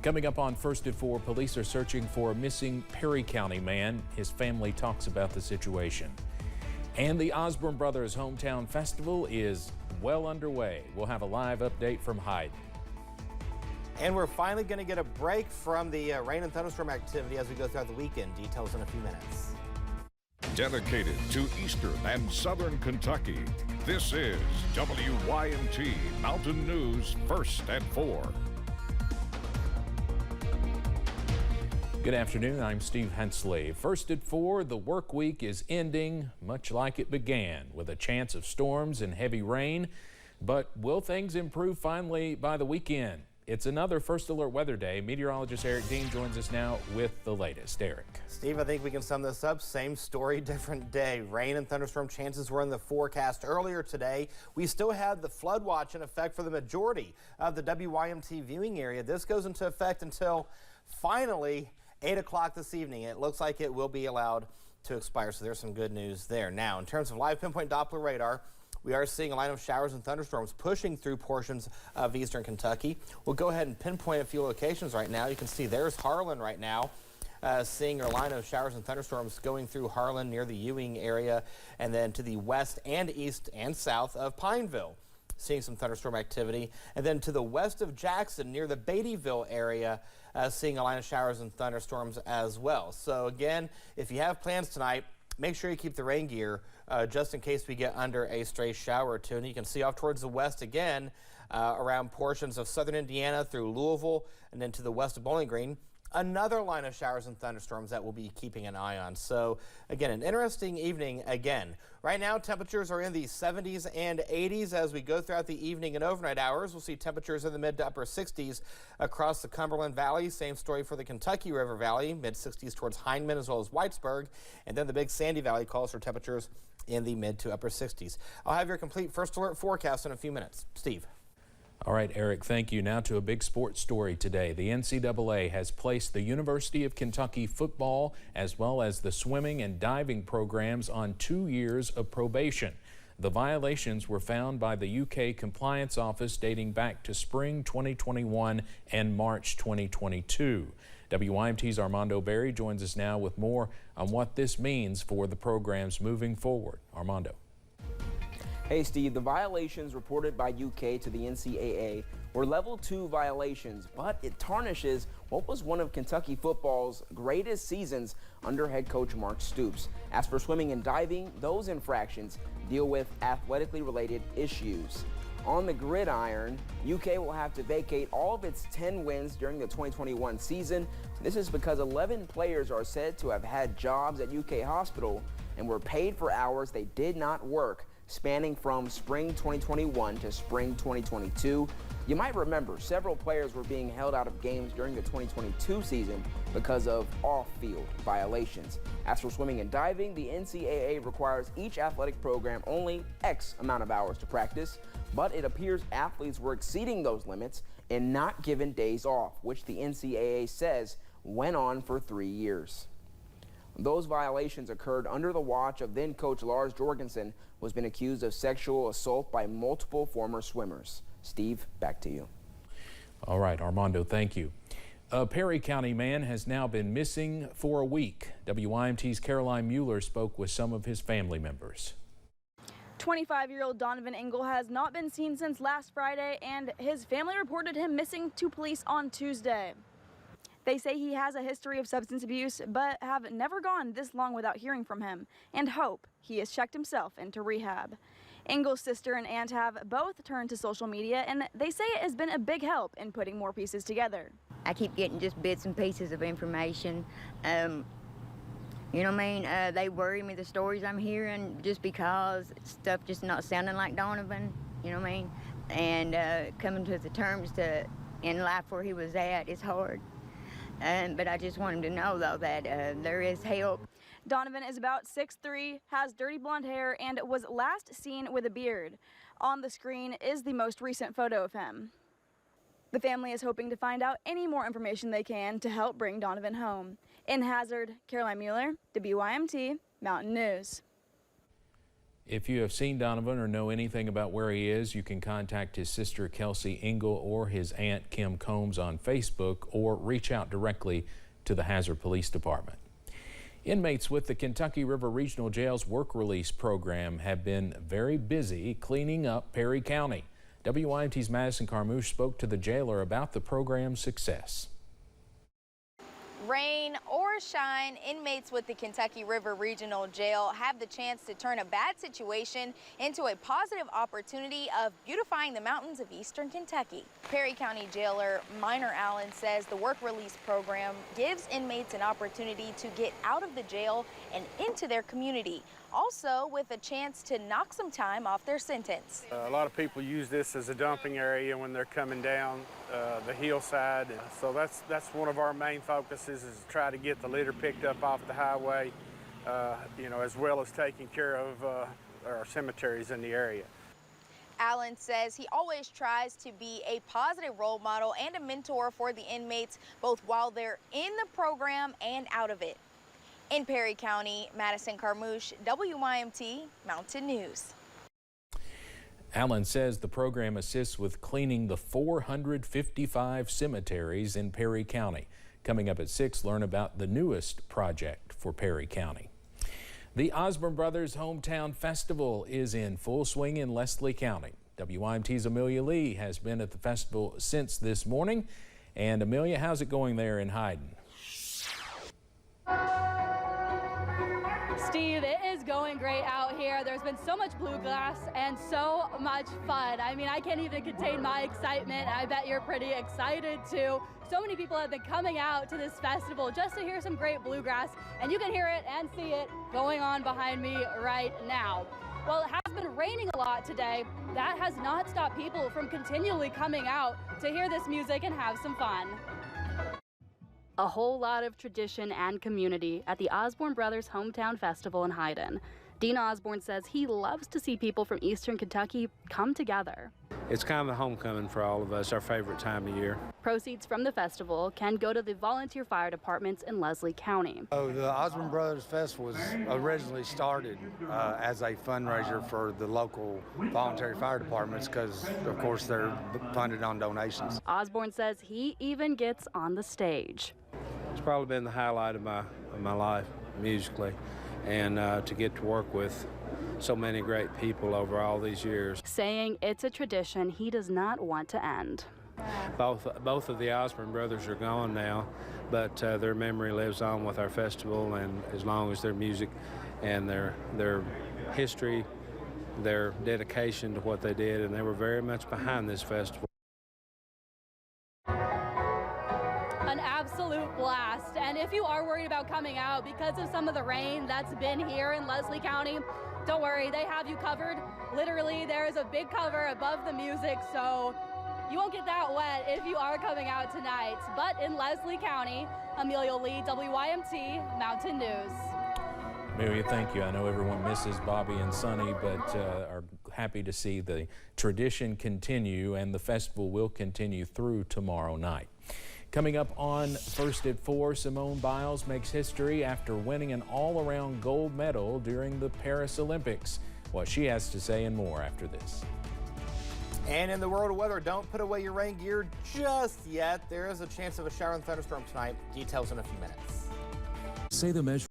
Coming up on First at 4, police are searching for a missing Perry County man. His family talks about the situation. And the Osborne Brothers Hometown Festival is well underway. We'll have a live update from Hyde. And we're finally going to get a break from the rain and thunderstorm activity as we go throughout the weekend. Details in a few minutes. Dedicated to Eastern and Southern Kentucky, this is WYMT Mountain News First at 4. Good afternoon, I'm Steve Hensley. First at 4, the work week is ending much like it began, with a chance of storms and heavy rain. But will things improve finally by the weekend? It's another First Alert Weather Day. Meteorologist Eric Dean joins us now with the latest. Eric. Steve, I think we can sum this up. Same story, different day. Rain and thunderstorm chances were in the forecast earlier today. We still had the flood watch in effect for the majority of the WYMT viewing area. This goes into effect until finally 8 o'clock this evening. It looks like it will be allowed to expire, so there's some good news there. Now, in terms of live pinpoint Doppler radar, we are seeing a line of showers and thunderstorms pushing through portions of eastern Kentucky. We'll go ahead and pinpoint a few locations right now. You can see there's Harlan right now, seeing our line of showers and thunderstorms going through Harlan near the Ewing area, and then to the west and east and south of Pineville, seeing some thunderstorm activity. And then to the west of Jackson near the Beattyville area, seeing a line of showers and thunderstorms as well. So again, if you have plans tonight, make sure you keep the rain gear just in case we get under a stray shower or two. And you can see off towards the west again around portions of southern Indiana through Louisville and then to the west of Bowling Green. Another line of showers and thunderstorms that we'll be keeping an eye on. So again, an interesting evening again. Right now, temperatures are in the 70s and 80s. As we go throughout the evening and overnight hours, we'll see temperatures in the mid to upper 60s across the Cumberland Valley. Same story for the Kentucky River Valley, mid 60s towards Hindman as well as Whitesburg. And then the Big Sandy Valley calls for temperatures in the mid to upper 60s. I'll have your complete First Alert forecast in a few minutes. Steve. All right, Eric, thank you. Now to a big sports story today. The NCAA has placed the University of Kentucky football as well as the swimming and diving programs on 2 years of probation. The violations were found by the UK Compliance Office dating back to spring 2021 and March 2022. WYMT's Armando Berry joins us now with more on what this means for the programs moving forward. Armando. Hey Steve, the violations reported by UK to the NCAA were level 2 violations, but it tarnishes what was one of Kentucky football's greatest seasons under head coach Mark Stoops. As for swimming and diving, those infractions deal with athletically related issues. On the gridiron, UK will have to vacate all of its 10 wins during the 2021 season. This is because 11 players are said to have had jobs at UK Hospital and were paid for hours they did not work, spanning from spring 2021 to spring 2022. You might remember several players were being held out of games during the 2022 season because of off-field violations. As for swimming and diving, the NCAA requires each athletic program only X amount of hours to practice, but it appears athletes were exceeding those limits and not given days off, which the NCAA says went on for 3 years. Those violations occurred under the watch of then-coach Lars Jorgensen, who has been accused of sexual assault by multiple former swimmers. Steve, back to you. All right, Armando, thank you. A Perry County man has now been missing for a week. WYMT's Caroline Mueller spoke with some of his family members. 25-year-old Donovan Engel has not been seen since last Friday, and his family reported him missing to police on Tuesday. They say he has a history of substance abuse, but have never gone this long without hearing from him, and hope he has checked himself into rehab. Engel's sister and aunt have both turned to social media, and they say it has been a big help in putting more pieces together. I keep getting just bits and pieces of information. You know what I mean? They worry me, the stories I'm hearing, just because stuff just not sounding like Donovan, you know what I mean? And coming to the terms to in life where he was at is hard. But I just want him to know, though, that there is help. Donovan is about 6'3", has dirty blonde hair, and was last seen with a beard. On the screen is the most recent photo of him. The family is hoping to find out any more information they can to help bring Donovan home. In Hazard, Caroline Mueller, WYMT Mountain News. If you have seen Donovan or know anything about where he is, you can contact his sister Kelsey Engel or his aunt Kim Combs on Facebook or reach out directly to the Hazard Police Department. Inmates with the Kentucky River Regional Jail's work release program have been very busy cleaning up Perry County. WYMT's Madison Carmouche spoke to the jailer about the program's success. Rain or shine, inmates with the Kentucky River Regional Jail have the chance to turn a bad situation into a positive opportunity of beautifying the mountains of eastern Kentucky. Perry County Jailer Minor Allen says the work release program gives inmates an opportunity to get out of the jail and into their community, also with a chance to knock some time off their sentence. A lot of people use this as a dumping area when they're coming down the hillside. So that's one of our main focuses, is to try to get the litter picked up off the highway, as well as taking care of our cemeteries in the area. Allen says he always tries to be a positive role model and a mentor for the inmates, both while they're in the program and out of it. In Perry County, Madison Carmouche, WYMT Mountain News. Allen says the program assists with cleaning the 455 cemeteries in Perry County. Coming up at 6, learn about the newest project for Perry County. The Osborne Brothers Hometown Festival is in full swing in Leslie County. WYMT's Amelia Lee has been at the festival since this morning. And Amelia, how's it going there in Hyden? Steve, it is going great out here. There's been so much bluegrass and so much fun. I mean, I can't even contain my excitement. I bet you're pretty excited too. So many people have been coming out to this festival just to hear some great bluegrass, and you can hear it and see it going on behind me right now. Well, it has been raining a lot today. That has not stopped people from continually coming out to hear this music and have some fun. A whole lot of tradition and community at the Osborne Brothers Hometown Festival in Hyden. Dean Osborne says he loves to see people from eastern Kentucky come together. It's kind of a homecoming for all of us, our favorite time of year. Proceeds from the festival can go to the volunteer fire departments in Leslie County. The Osborne Brothers Festival was originally started as a fundraiser for the local voluntary fire departments because, of course, they're funded on donations. Osborne says he even gets on the stage. It's probably been the highlight of my life musically, and to get to work with so many great people over all these years. Saying it's a tradition he does not want to end. Both of the Osborne brothers are gone now, but their memory lives on with our festival, and as long as their music and their history, their dedication to what they did, and they were very much behind this festival. An absolute blast. And if you are worried about coming out because of some of the rain that's been here in Leslie County, don't worry, they have you covered. Literally, there is a big cover above the music, so you won't get that wet if you are coming out tonight. But in Leslie County, Amelia Lee, WYMT Mountain News. Amelia, thank you. I know everyone misses Bobby and Sonny, but are happy to see the tradition continue, and the festival will continue through tomorrow night. Coming up on First at 4, Simone Biles makes history after winning an all-around gold medal during the Paris Olympics. What she has to say and more after this. And in the world of weather, don't put away your rain gear just yet. There is a chance of a shower and thunderstorm tonight. Details in a few minutes. Say the measure.